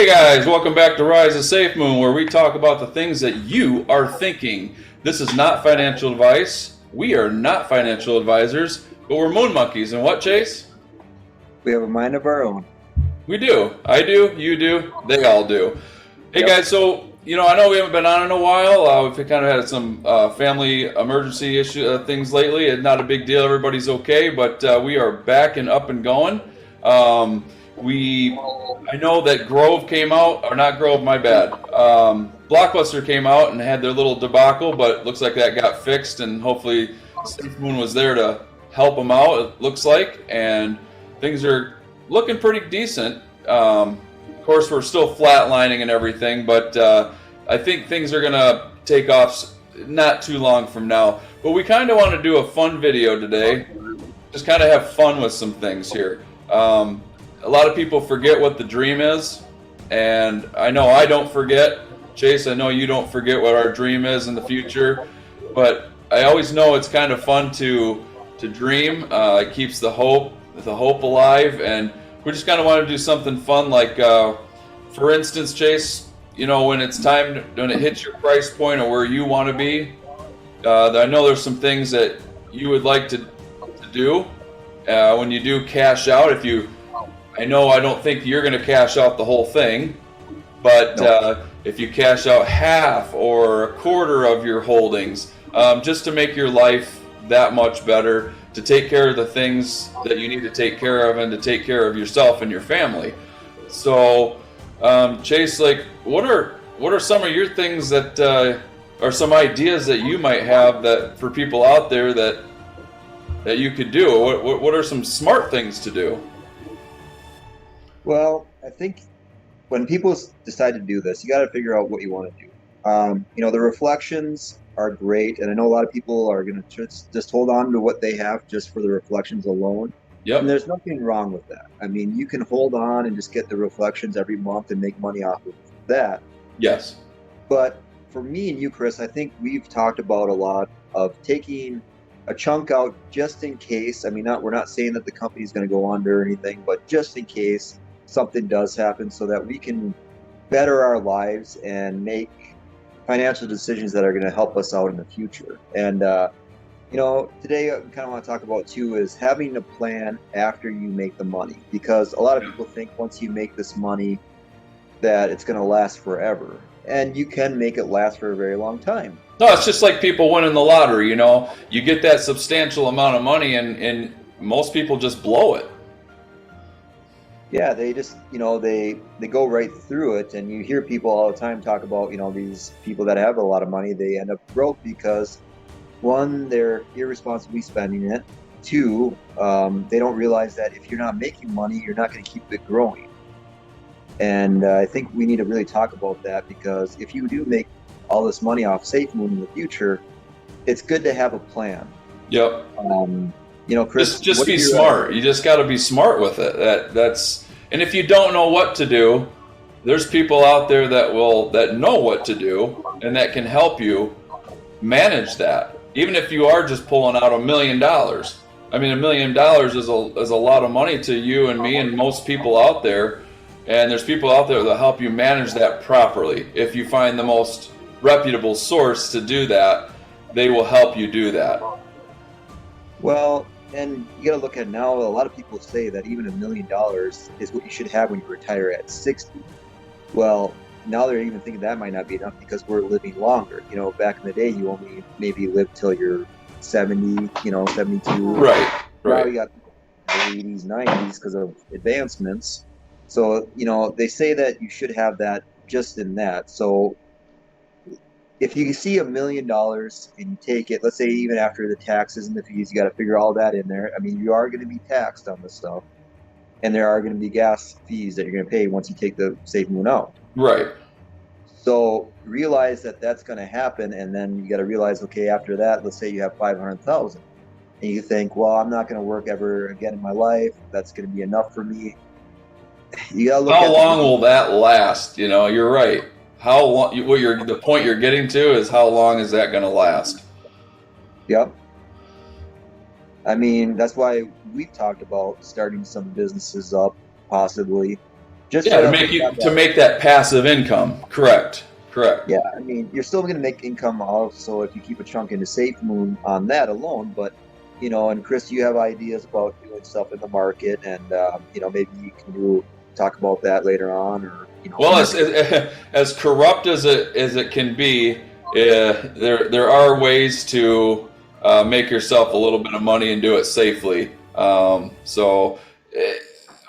Hey guys, welcome back to Rise of Safemoon, where we talk about the things that you are thinking. This is not financial advice. We are not financial advisors, but we're moon monkeys. And what, Chase? We have a mind of our own. We do. I do, you do, they all do. Hey guys, so, I know we haven't been on in a while. We've kind of had some family emergency things lately. It's not a big deal. Everybody's okay, but we are back and up and going. I know that Grove came out, or not Grove, my bad. Blockbuster came out and had their little debacle, but it looks like that got fixed, and hopefully Safemoon was there to help them out, it looks like, and things are looking pretty decent. Of course, we're still flatlining and everything, but I think things are going to take off not too long from now. But we kind of want to do a fun video today, just kind of have fun with some things here. A lot of people forget what the dream is, and I know I don't forget. Chase, I know you don't forget what our dream is in the future, but I always know it's kind of fun to dream. It keeps the hope alive, and we just kind of want to do something fun, like for instance, Chase, when it's time, when it hits your price point or where you want to be, I know there's some things that you would like to do when you do cash out. I don't think you're going to cash out the whole thing, but if you cash out half or a quarter of your holdings, just to make your life that much better, to take care of the things that you need to take care of, and to take care of yourself and your family. So, Chase, what are some of your things that are some ideas that you might have that for people out there that you could do? What are some smart things to do? Well, I think when people decide to do this, you got to figure out what you want to do. The reflections are great, and I know a lot of people are going to just hold on to what they have just for the reflections alone. Yep. And there's nothing wrong with that. I mean, you can hold on and just get the reflections every month and make money off of that. Yes. But for me and you, Chris, I think we've talked about a lot of taking a chunk out just in case. I mean, we're not saying that the company's going to go under or anything, but just in case something does happen, so that we can better our lives and make financial decisions that are going to help us out in the future. And today I kind of want to talk about too is having a plan after you make the money, because a lot of people think once you make this money that it's going to last forever, and you can make it last for a very long time. No, it's just like people winning the lottery. You get that substantial amount of money, and most people just blow it. Yeah, they just, they go right through it, and you hear people all the time talk about, these people that have a lot of money, they end up broke because, one, they're irresponsibly spending it. Two, they don't realize that if you're not making money, you're not going to keep it growing. And I think we need to really talk about that, because if you do make all this money off Safemoon in the future, it's good to have a plan. Yep. Chris, just be smart. You just got to be smart with it. And if you don't know what to do, there's people out there that know what to do and that can help you manage that. Even if you are just pulling out $1 million. I mean, $1 million is a lot of money to you and me and most people out there. And there's people out there that help you manage that properly. If you find the most reputable source to do that, they will help you do that. Well, and you got to look at now, a lot of people say that even $1 million is what you should have when you retire at 60. Well, now they're even thinking that might not be enough because we're living longer. Back in the day, you only maybe lived till you're 70, 72. Right. Now you got the 80s, 90s because of advancements. So, they say that you should have that just in that. So if you see $1 million and you take it, let's say even after the taxes and the fees, you got to figure all that in there. I mean, you are going to be taxed on this stuff, and there are going to be gas fees that you're going to pay once you take the Safemoon out. Right. So realize that that's going to happen, and then you got to realize, okay, after that, let's say you have $500,000, and you think, well, I'm not going to work ever again in my life. That's going to be enough for me. You got to look. How long will that last? You're right. How long? The point you're getting to is how long is that going to last? Yep. I mean, that's why we've talked about starting some businesses up, possibly, Just Yeah, to have to that. make that passive income. Correct. Correct. Yeah, I mean, you're still going to make income also if you keep a chunk into SafeMoon on that alone. But and Chris, you have ideas about doing stuff in the market, and maybe you can talk about that later on, or Well, market. as corrupt as it can be, there are ways to make yourself a little bit of money and do it safely. So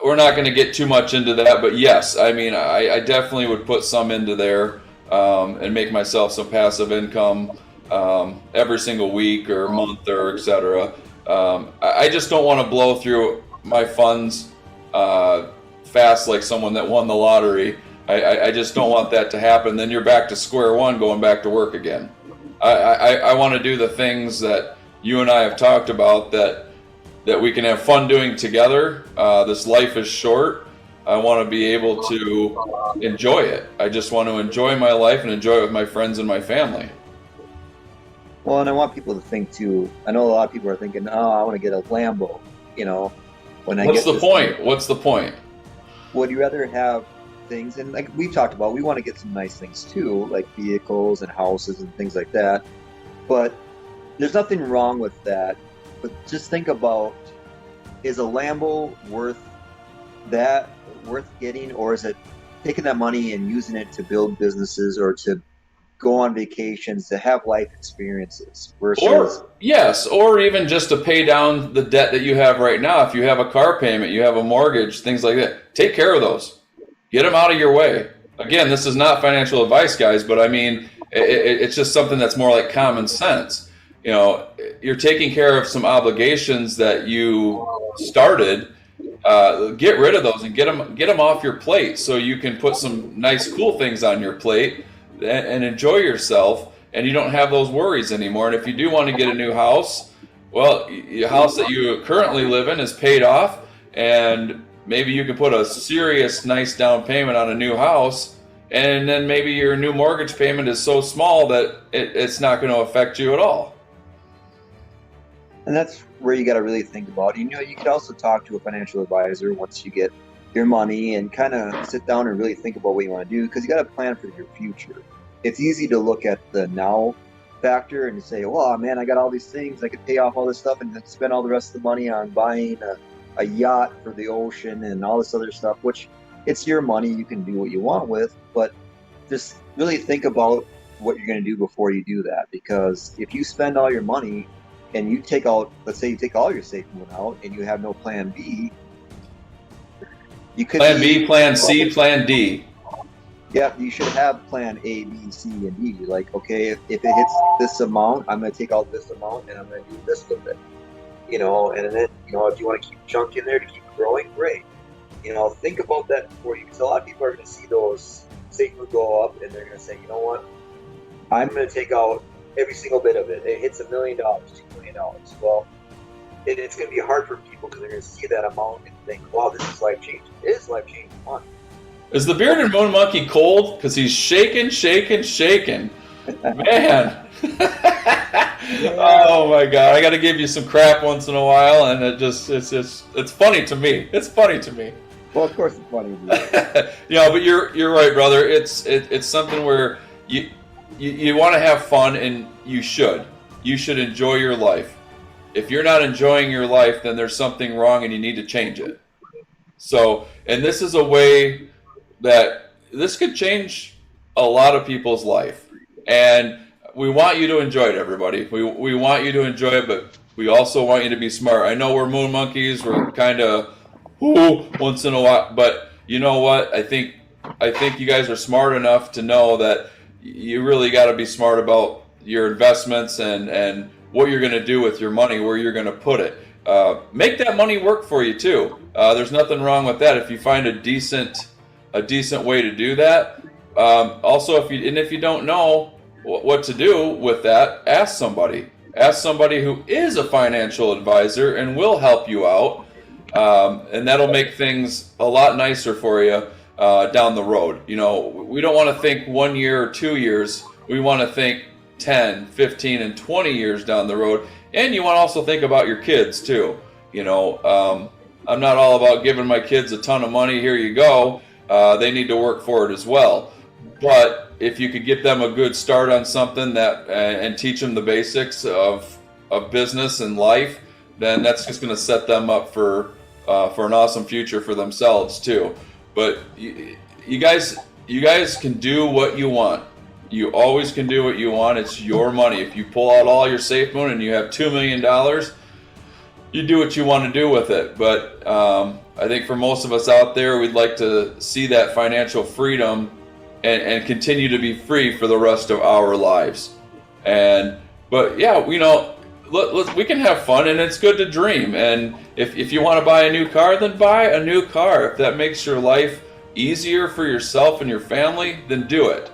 we're not going to get too much into that, but yes, I mean, I definitely would put some into there and make myself some passive income every single week or month or etc. I just don't want to blow through my funds fast like someone that won the lottery. I just don't want that to happen. Then you're back to square one, going back to work again. I want to do the things that you and I have talked about that we can have fun doing together. This life is short. I want to be able to enjoy it. I just want to enjoy my life and enjoy it with my friends and my family. Well, and I want people to think too. I know a lot of people are thinking, "Oh, I want to get a Lambo." When I What's get the this point? thing. What's the point? Would you rather have things? And like we've talked about, we want to get some nice things too, like vehicles and houses and things like that. But there's nothing wrong with that. But just think about, is a Lambo worth getting, or is it taking that money and using it to build businesses or to go on vacations, to have life experiences versus. Or even just to pay down the debt that you have right now. If you have a car payment, you have a mortgage, things like that, take care of those. Get them out of your way. Again, this is not financial advice, guys, but I mean, it's just something that's more like common sense. You're taking care of some obligations that you started. Get rid of those and get them off your plate, so you can put some nice, cool things on your plate and enjoy yourself, and you don't have those worries anymore. And if you do want to get a new house, well, your house that you currently live in is paid off, and maybe you can put a serious, nice down payment on a new house, and then maybe your new mortgage payment is so small that it's not going to affect you at all. And that's where you got to really think about it. You could also talk to a financial advisor once you get your money and kind of sit down and really think about what you want to do, because you got to plan for your future. It's easy to look at the now factor and say, "Oh man, I got all these things. I could pay off all this stuff and then spend all the rest of the money on buying a yacht for the ocean and all this other stuff," which it's your money. You can do what you want with, but just really think about what you're going to do before you do that. Because if you spend all your money and you take out, let's say you take all your SafeMoon out and you have no plan B, you could Plan B, Plan C, Plan D. Yeah, you should have plan A, B, C, and D. Like, okay, if it hits this amount, I'm going to take out this amount and I'm going to do this with it. And then, if you want to keep chunk in there to keep growing, great. Think about that before you, because a lot of people are going to see those SafeMoon go up and they're going to say, you know what, I'm going to take out every single bit of it. It hits $1 million, $2 million. Well, it's going to be hard for people because they're going to see that amount and think, wow, this is life changing. It is life changing. Come on. Is the bearded moon monkey cold? Because he's shaking. Man. Oh my God. I got to give you some crap once in a while, and it's funny to me. It's funny to me. Well, of course it's funny. But you're right, brother. It's something where you want to have fun, and you should enjoy your life. If you're not enjoying your life, then there's something wrong and you need to change it. So, and this is a way that this could change a lot of people's life. And we want you to enjoy it, everybody. We want you to enjoy it, but we also want you to be smart. I know we're moon monkeys. We're kind of once in a while, but you know what? I think you guys are smart enough to know that you really got to be smart about your investments and what you're going to do with your money, where you're going to put it. Make that money work for you too. There's nothing wrong with that if you find a decent way to do that. Also, if you don't know what to do with that, ask somebody. Ask somebody who is a financial advisor and will help you out, and that'll make things a lot nicer for you down the road. We don't want to think 1 year or 2 years. We want to think 10, 15, and 20 years down the road. And you want to also think about your kids too. I'm not all about giving my kids a ton of money. Here you go. they need to work for it as well. But if you could get them a good start on something that and teach them the basics of business and life, then that's just going to set them up for an awesome future for themselves too. But you guys can do what you want. You always can do what you want. It's your money. If you pull out all your Safemoon and you have $2 million, you do what you want to do with it. But I think for most of us out there, we'd like to see that financial freedom and continue to be free for the rest of our lives. But yeah, we can have fun, and it's good to dream. And if you want to buy a new car, then buy a new car. If that makes your life easier for yourself and your family, then do it.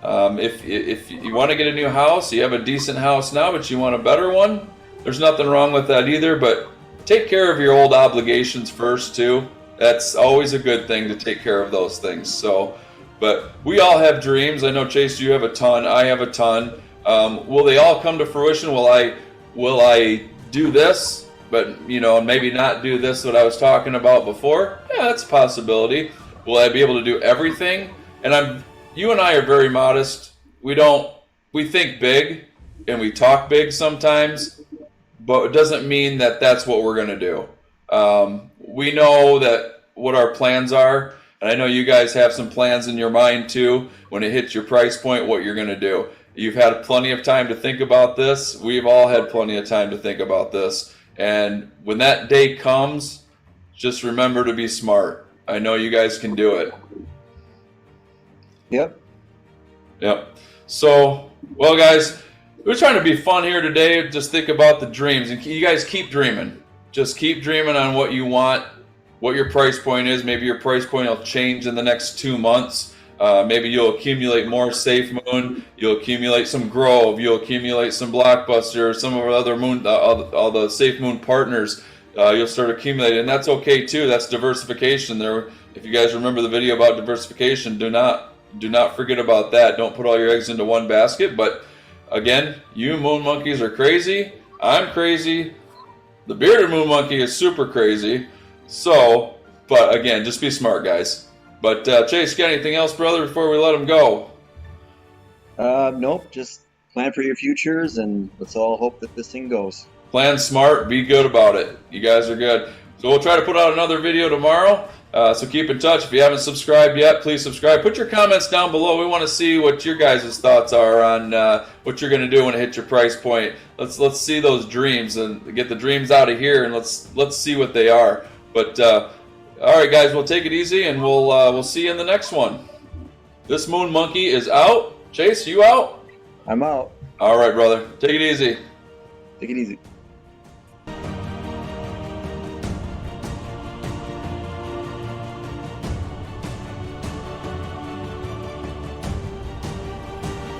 If you want to get a new house, you have a decent house now, but you want a better one, there's nothing wrong with that either. But take care of your old obligations first too. That's always a good thing, to take care of those things. So, but we all have dreams. I know, Chase, you have a ton. I have a ton. Will they all come to fruition? Will I do this, but maybe not do this that I was talking about before? Yeah, that's a possibility. Will I be able to do everything? And you and I are very modest. We think big and we talk big sometimes, but it doesn't mean that that's what we're going to do. We know that what our plans are, and I know you guys have some plans in your mind too when it hits your price point, what you're going to do. You've had plenty of time to think about this. We've all had plenty of time to think about this. And when that day comes, just remember to be smart. I know you guys can do it. Yep. So, well, guys, we're trying to be fun here today. Just think about the dreams. And you guys keep dreaming. Just keep dreaming on what you want, what your price point is. Maybe your price point will change in the next 2 months. Maybe you'll accumulate more Safemoon. You'll accumulate some Grove. You'll accumulate some Blockbuster. Some of our other all the Safemoon partners. You'll start accumulating, and that's okay too. That's diversification. There, if you guys remember the video about diversification, do not forget about that. Don't put all your eggs into one basket. But again, you moon monkeys are crazy. I'm crazy. The bearded moon monkey is super crazy. So, but again, just be smart, guys. But Chase, got anything else, brother, before we let him go? Nope. Just plan for your futures, and let's all hope that this thing goes. Plan smart. Be good about it. You guys are good. So we'll try to put out another video tomorrow. So keep in touch. If you haven't subscribed yet, please subscribe. Put your comments down below. We want to see what your guys' thoughts are on what you're going to do when it hits your price point. Let's see those dreams and get the dreams out of here, and let's see what they are. But all right, guys, we'll take it easy, and we'll see you in the next one. This moon monkey is out. Chase, you out? I'm out. All right, brother. Take it easy. Take it easy.